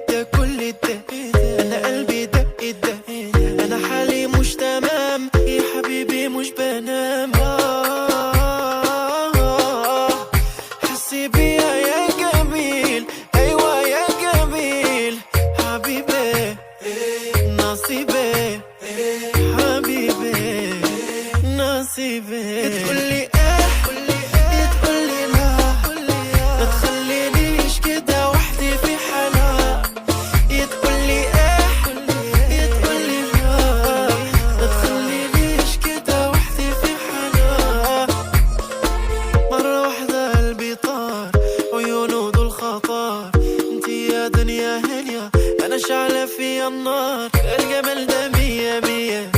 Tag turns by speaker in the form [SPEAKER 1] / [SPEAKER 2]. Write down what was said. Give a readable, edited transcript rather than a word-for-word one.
[SPEAKER 1] ده كل ده انا قلبي دق ده، انا حالي مش تمام يا حبيبي مش بنام. حسي بيا يا جميل، ايوه يا جميل حبيبي نصيبي، حبيبي نصيبي. تقولي ايه تقولي لا، ما تخلينيش كده وحدي في حالها. تقولي ايه تقولي لا، ما تخلينيش كده وحدي في حالها. مرة واحدة قلبي طار، عيونه دول خطار، انتي يا دنيا هنيا انا شعلة فيا النار. الجمال ده مية مية